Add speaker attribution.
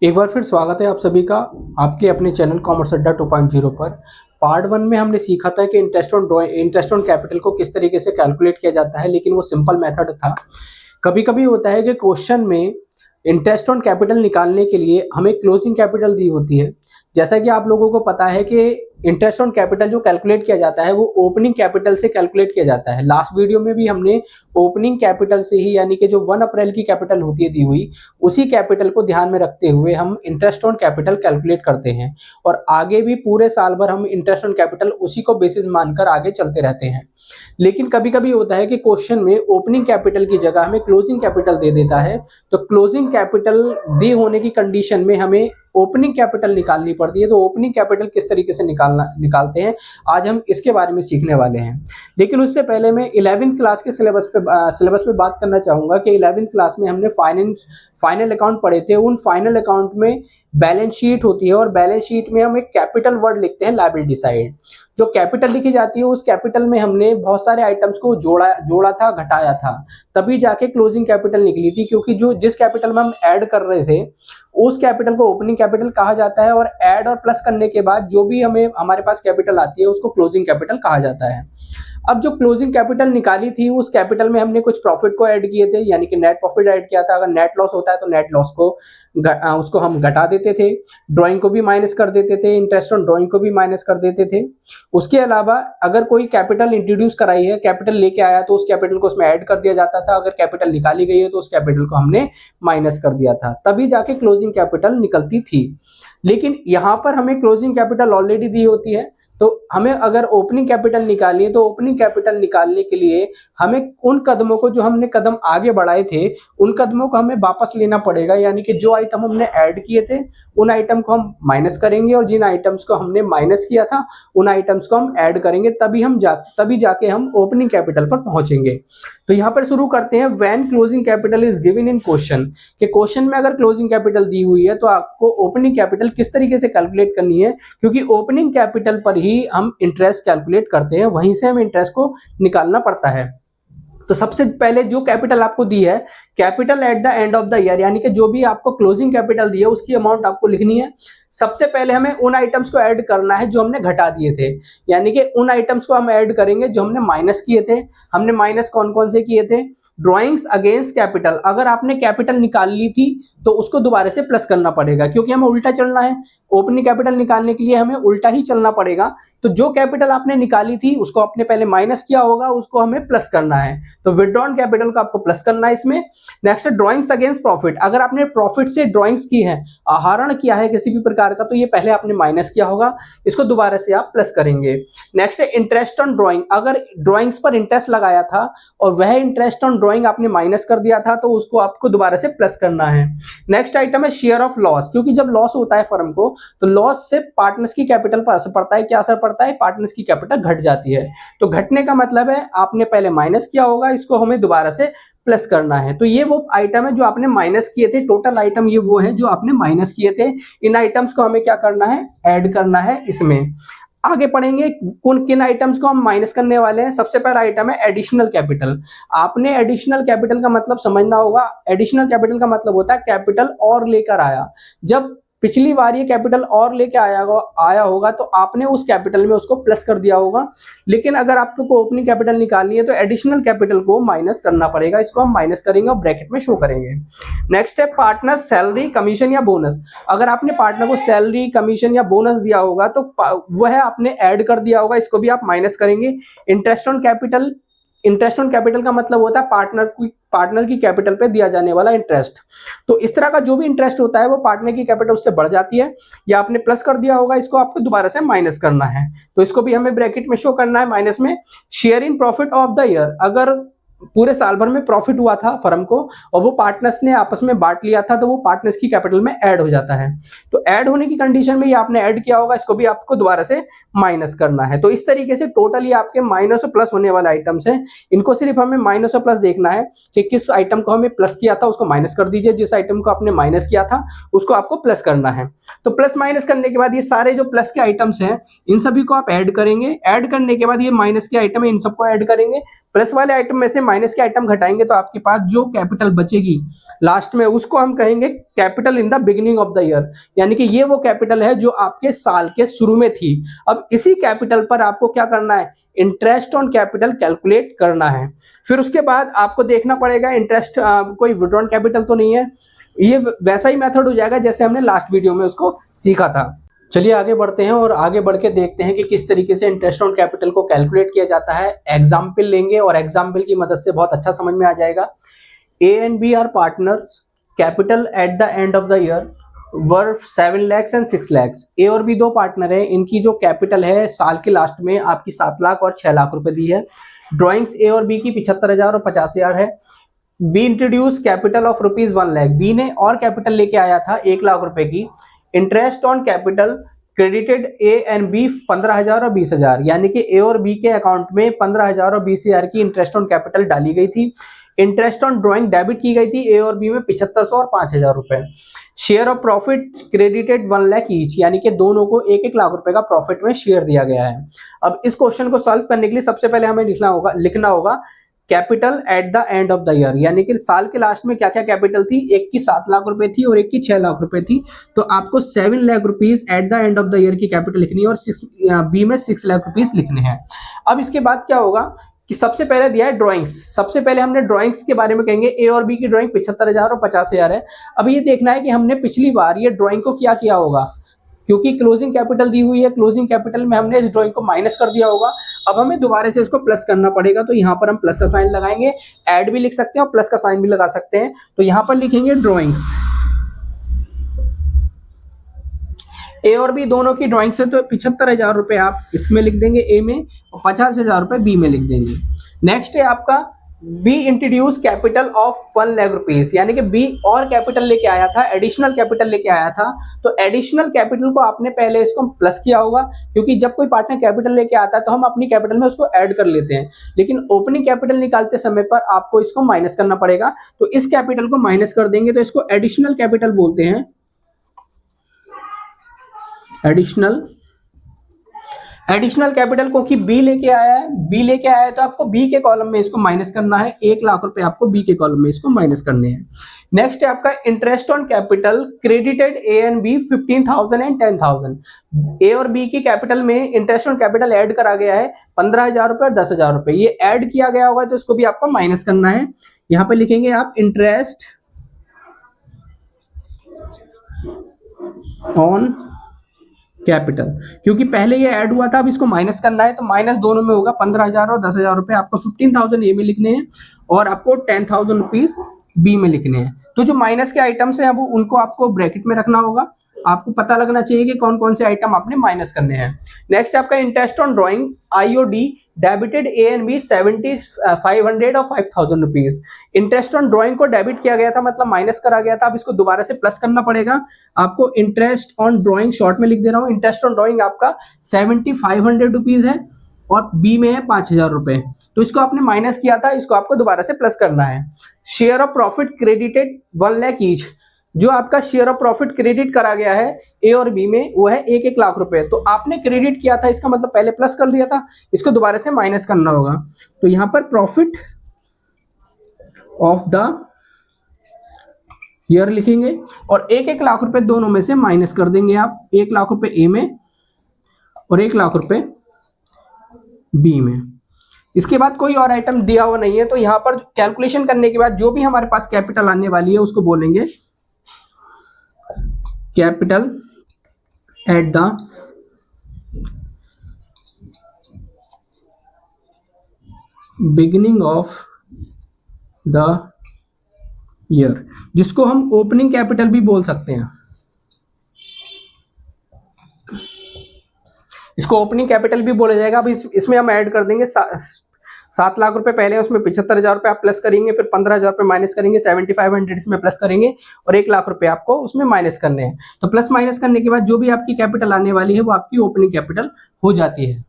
Speaker 1: एक बार फिर स्वागत है आप सभी का आपके अपने चैनल कॉमर्स अड्डा 2.0 पर। पार्ट वन में हमने सीखा था कि इंटरेस्ट ऑन कैपिटल को किस तरीके से कैलकुलेट किया जाता है, लेकिन वो सिंपल मेथड था। कभी कभी होता है कि क्वेश्चन में इंटरेस्ट ऑन कैपिटल निकालने के लिए हमें क्लोजिंग कैपिटल दी होती है। जैसा कि आप लोगों को पता है कि इंटरेस्ट ऑन कैपिटल जो कैलकुलेट किया जाता है वो ओपनिंग कैपिटल से कैलकुलेट किया जाता है। लास्ट वीडियो में भी हमने ओपनिंग कैपिटल से ही, यानी कि जो 1 अप्रैल की कैपिटल होती है दी हुई, उसी कैपिटल को ध्यान में रखते हुए हम इंटरेस्ट ऑन कैपिटल कैलकुलेट करते हैं और आगे भी पूरे साल भर हम इंटरेस्ट ऑन कैपिटल उसी को बेसिस मानकर आगे चलते रहते हैं। लेकिन कभी कभी होता है कि क्वेश्चन में ओपनिंग कैपिटल की जगह हमें क्लोजिंग कैपिटल दे देता है, तो क्लोजिंग कैपिटल दी होने की कंडीशन में हमें ओपनिंग कैपिटल निकालनी पड़ती है। तो ओपनिंग कैपिटल किस तरीके से निकालते हैं, आज हम इसके बारे में सीखने वाले हैं। लेकिन उससे पहले मैं 11th क्लास के सिलेबस पे बात करना चाहूंगा कि 11th क्लास में हमने फाइनल अकाउंट पढ़े थे। उन फाइनल अकाउंट में बैलेंस शीट होती है और बैलेंस शीट में हम एक कैपिटल वर्ड लिखते हैं लायबिलिटी साइड। जो कैपिटल लिखी जाती है उस कैपिटल में हमने बहुत सारे आइटम्स को जोड़ा था, घटाया था, तभी जाके क्लोजिंग कैपिटल निकली थी। क्योंकि जो जिस कैपिटल में हम ऐड कर रहे थे उस कैपिटल को ओपनिंग कैपिटल कहा जाता है और ऐड और प्लस करने के बाद जो भी हमारे पास कैपिटल आती है उसको क्लोजिंग कैपिटल कहा जाता है। अब जो क्लोजिंग कैपिटल निकाली थी उस कैपिटल में हमने कुछ प्रॉफिट को ऐड किए थे, यानी कि नेट प्रॉफिट ऐड किया था। अगर नेट लॉस होता है तो नेट लॉस को उसको हम घटा देते थे, ड्राइंग को भी माइनस कर देते थे, इंटरेस्ट ऑन ड्राइंग को भी माइनस कर देते थे। उसके अलावा अगर कोई कैपिटल इंट्रोड्यूस कराई है, कैपिटल लेके आया, तो उस कैपिटल को उसमें ऐड कर दिया जाता था। अगर कैपिटल निकाली गई है तो उस कैपिटल को हमने माइनस कर दिया था, तभी जाके क्लोजिंग कैपिटल निकलती थी। लेकिन यहाँ पर हमें क्लोजिंग कैपिटल ऑलरेडी दी होती है, तो हमें अगर ओपनिंग कैपिटल निकालनी है तो ओपनिंग कैपिटल निकालने के लिए हमें उन कदमों को, जो हमने कदम आगे बढ़ाए थे, उन कदमों को हमें वापस लेना पड़ेगा। यानी कि जो आइटम हमने ऐड किए थे उन आइटम को हम माइनस करेंगे और जिन आइटम्स को हमने माइनस किया था उन आइटम्स को हम ऐड करेंगे, तभी जाके हम ओपनिंग कैपिटल पर पहुंचेंगे। तो यहाँ पर शुरू करते हैं। When closing capital is given in question, कि क्वेश्चन में अगर क्लोजिंग कैपिटल दी हुई है तो आपको ओपनिंग कैपिटल किस तरीके से कैलकुलेट करनी है, क्योंकि ओपनिंग कैपिटल पर ही हम इंटरेस्ट कैलकुलेट करते हैं, वहीं से हमें इंटरेस्ट को निकालना पड़ता है। तो सबसे पहले जो कैपिटल आपको दी है, capital at the end of the year, यानी कि जो भी आपको क्लोजिंग कैपिटल दी है उसकी अमाउंट आपको लिखनी है। सबसे पहले हमें उन आइटम्स को ऐड करना है जो हमने घटा दिए थे, यानी कि उन आइटम्स को हम ऐड करेंगे जो हमने माइनस किए थे। हमने माइनस कौन कौन से किए थे? ड्रॉइंग्स अगेंस्ट कैपिटल, अगर आपने कैपिटल निकाल ली थी तो उसको दोबारा से प्लस करना पड़ेगा, क्योंकि हमें उल्टा चलना है। ओपनिंग कैपिटल निकालने के लिए हमें उल्टा ही चलना पड़ेगा। तो जो कैपिटल आपने निकाली थी उसको आपने पहले माइनस किया होगा, उसको हमें प्लस करना है। तो विथड्रॉन कैपिटल को आपको प्लस करना है इसमें। नेक्स्ट ड्रॉइंग्स अगेंस्ट प्रॉफिट, अगर आपने प्रॉफिट से ड्रॉइंग्स की है, आहरण किया है किसी भी प्रकार का, तो ये पहले आपने माइनस किया होगा, इसको दोबारा से आप प्लस करेंगे। नेक्स्ट है इंटरेस्ट ऑन ड्रॉइंग, अगर ड्रॉइंग्स पर इंटरेस्ट लगाया था और वह इंटरेस्ट ऑन ड्रॉइंग आपने माइनस कर दिया था, तो उसको आपको दोबारा से प्लस करना है। नेक्स्ट आइटम है शेयर ऑफ लॉस, क्योंकि जब लॉस होता है फर्म को तो लॉस से पार्टनर्स की कैपिटल पर असर पड़ता है। क्या असर पड़ता है? पार्टनर्स की कैपिटल घट जाती है। तो घटने का मतलब है आपने पहले माइनस किया होगा, इसको हमें दोबारा से प्लस करना है। तो ये वो आइटम है जो आपने माइनस किए थे। टोटल आइटम ये वो है जो आपने माइनस किए थे। इन आइटम्स को हमें क्या करना है? ऐड करना है इसमें। आगे पढ़ेंगे किन आइटम्स को हम माइनस करने वाले हैं। सबसे पहला आइटम है एडिशनल कैपिटल। आपने एडिशनल कैपिटल का मतलब समझना होगा। एडिशनल कैपिटल का मतलब होता है कैपिटल और लेकर आया। जब पिछली बार ये कैपिटल और लेके आया होगा तो आपने उस कैपिटल में उसको प्लस कर दिया होगा, लेकिन अगर आपको ओपनिंग कैपिटल निकालनी है तो एडिशनल कैपिटल को माइनस करना पड़ेगा। इसको हम माइनस करेंगे और ब्रैकेट में शो करेंगे। नेक्स्ट है पार्टनर सैलरी, कमीशन या बोनस। अगर आपने पार्टनर को सैलरी, कमीशन या बोनस दिया होगा तो वह आपने ऐड कर दिया होगा, इसको भी आप माइनस करेंगे। Interest on capital, interest on capital का मतलब होता है पार्टनर की कैपिटल पे दिया जाने वाला इंटरेस्ट। तो इस तरह का जो भी इंटरेस्ट होता है वो पार्टनर की कैपिटल उससे बढ़ जाती है, या आपने प्लस कर दिया होगा, इसको आपको दोबारा से माइनस करना है। तो इसको भी हमें ब्रैकेट में शो करना है माइनस में। Share in profit of the year, अगर पूरे साल भर में प्रॉफिट हुआ था फर्म को और वो पार्टनर्स ने आपस में बांट लिया था, तो वो पार्टनर्स की कैपिटल में ऐड हो जाता है। तो ऐड होने की कंडीशन में ये आपने ऐड किया होगा, इसको भी आपको दोबारा से माइनस करना है। तो इस तरीके से टोटल ये आपके माइनस और प्लस होने वाले आइटम्स हैं। इनको सिर्फ हमें माइनस और प्लस देखना है कि किस आइटम को हमें प्लस किया था उसको माइनस कर दीजिए, जिस आइटम को आपने माइनस किया था उसको आपको प्लस करना है। तो प्लस माइनस करने के बाद ये सारे जो प्लस के आइटम्स हैं इन सभी को आप ऐड करेंगे। ऐड करने के बाद ये माइनस के आइटम है इन सबको ऐड करेंगे। प्लस वाले आइटम में से माइनस के आइटम घटाएंगे तो आपके पास जो कैपिटल बचेगी लास्ट में उसको हम कहेंगे capital in the beginning of the year, यानी कि ये वो कैपिटल है जो आपके साल के शुरू में थी। अब इसी कैपिटल पर आपको क्या करना है, इंटरेस्ट ऑन कैपिटल कैलकुलेट करना है। फिर उसके बाद आपको देखना पड़ेगा इंटरेस्ट कोई विड्रॉन कैपिटल तो नहीं है, ये वैसा ही मेथड हो जाएगा जैसे हमने लास्ट वीडियो में उसको सीखा था। चलिए आगे बढ़ते हैं और आगे बढ़ के देखते हैं कि किस तरीके से इंटरेस्ट ऑन कैपिटल को कैलकुलेट किया जाता है। एग्जाम्पल लेंगे और एग्जाम्पल की मदद से बहुत अच्छा समझ में आ जाएगा। A and B are partners, capital at the end of the year were 7 lakhs and 6 lakhs। A और बी दो पार्टनर है, इनकी जो कैपिटल है साल के लास्ट में आपकी 7 लाख और 6 लाख रुपए दी है। ड्रॉइंग्स ए और बी की 75,000 और 50,000 है। B introduce capital of ₹1 lakh, B ने और कैपिटल लेके आया था 1 लाख रुपए की। Interest on capital credited A and B 15,000 और 20,000, यानी कि ए और बी के अकाउंट में 15,000 और 20,000 की इंटरेस्ट ऑन कैपिटल डाली गई थी। इंटरेस्ट ऑन ड्रॉइंग डेबिट की गई थी ए और बी में 7500 और 5,000 रुपए। Share of profit credited 1 lakh each, यानी कि दोनों को 1-1 लाख रुपए का प्रॉफिट में शेयर दिया गया है। अब इस क्वेश्चन को सॉल्व करने के लिए सबसे पहले हमें लिखना होगा capital at the end of the year, यानी कि साल के लास्ट में क्या क्या कैपिटल थी, एक की 7 लाख रुपए थी और एक की 6 लाख रुपए थी। तो आपको 7 lakh rupees eight the end of the year की कैपिटल लिखनी है और बी में 6 लाख रुपीज लिखने हैं। अब इसके बाद क्या होगा कि सबसे पहले दिया है ड्राइंग्स, सबसे पहले हमने ड्राइंग्स के बारे में कहेंगे। ए और बी की ड्राइंग 75,000 और 50,000 है। अब ये देखना है कि हमने पिछली बार ये ड्राइंग को क्या किया होगा, क्योंकि क्लोजिंग कैपिटल दी हुई है, क्लोजिंग कैपिटल में हमने इस ड्राइंग को माइनस कर दिया होगा। अब हमें दोबारा से इसको प्लस करना पड़ेगा, तो यहाँ पर हम प्लस का साइन लगाएंगे, ऐड भी लिख सकते हैं और प्लस का साइन भी लगा सकते हैं। तो यहाँ पर लिखेंगे ड्राइंग्स ए और बी दोनों की ड्राइंग से, तो 75,000 रुपए आप इसमें लिख देंगे ए में और 50,000 रुपए बी में लिख देंगे। नेक्स्ट है आपका B introduce capital of 1 lakh rupees, यानी कि बी और कैपिटल लेके आया था, एडिशनल कैपिटल लेके आया था। तो एडिशनल कैपिटल को आपने पहले इसको प्लस किया होगा, क्योंकि जब कोई पार्टनर कैपिटल लेके आता है तो हम अपनी कैपिटल में उसको ऐड कर लेते हैं, लेकिन ओपनिंग कैपिटल निकालते समय पर आपको इसको माइनस करना पड़ेगा। तो इस कैपिटल को माइनस कर देंगे, तो इसको एडिशनल कैपिटल बोलते हैं। एडिशनल कैपिटल को कि बी लेके आया है, बी लेके आया है तो आपको बी के कॉलम में इसको माइनस करना है। 1 लाख रुपए आपको बी के कॉलम में इसको माइनस करने हैं। नेक्स्ट है आपका interest on capital credited A and B 15,000 and 10,000। A और बी की कैपिटल में इंटरेस्ट ऑन कैपिटल ऐड करा गया है 15,000 रुपए और 10,000 रुपए, ये ऐड किया गया होगा तो इसको भी आपको माइनस करना है। यहाँ पे लिखेंगे आप इंटरेस्ट ऑन कैपिटल, क्योंकि पहले ये ऐड हुआ था, अब इसको माइनस करना है, तो माइनस दोनों में होगा 15,000 और 10,000 रुपए। आपको 15,000 ए में लिखने हैं और आपको 10,000 रुपीज बी में लिखने हैं। तो जो माइनस के आइटम्स हैं अब उनको आपको ब्रैकेट में रखना होगा, आपको पता लगना चाहिए कि कौन कौन से आइटम आपने माइनस करने हैं। नेक्स्ट आपका interest on drawing IOD debited A and B 7,500 और 5,000 रुपीज। इंटरेस्ट ऑन ड्रॉइंग को डेबिट किया गया था, मतलब माइनस करा गया था, अब इसको दोबारा से प्लस करना पड़ेगा। आपको इंटरेस्ट ऑन ड्रॉइंग शॉर्ट में लिख दे रहा हूँ, इंटरेस्ट ऑन ड्रॉइंग आपका 7,500 रुपीज है और बी में है 5,000 रुपए। तो इसको आपने माइनस किया था, इसको आपको दोबारा से प्लस करना है। Share of profit credited 1 lakh each, जो आपका शेयर ऑफ प्रॉफिट क्रेडिट करा गया है ए और बी में वो है 1-1 लाख रुपए। तो आपने क्रेडिट किया था, इसका मतलब पहले प्लस कर दिया था, इसको दोबारा से माइनस करना होगा। तो यहां पर प्रॉफिट ऑफ द ईयर लिखेंगे और 1-1 लाख रुपए दोनों में से माइनस कर देंगे आप। 1 लाख रुपए ए में और 1 लाख रुपए बी में। इसके बाद कोई और आइटम दिया हुआ नहीं है, तो यहां पर कैलकुलेशन करने के बाद जो भी हमारे पास कैपिटल आने वाली है उसको बोलेंगे capital at the beginning of the year, जिसको हम ओपनिंग कैपिटल भी बोल सकते हैं। इसको ओपनिंग कैपिटल भी बोला जाएगा। अब इसमें हम ऐड कर देंगे 7 लाख रुपए पहले, उसमें 75,000 रुपए आप प्लस करेंगे, फिर 15,000 रुपए माइनस करेंगे, 7,500 इसमें प्लस करेंगे और 1 लाख रुपए आपको उसमें माइनस करने हैं। तो प्लस माइनस करने के बाद जो भी आपकी कैपिटल आने वाली है वो आपकी ओपनिंग कैपिटल हो जाती है।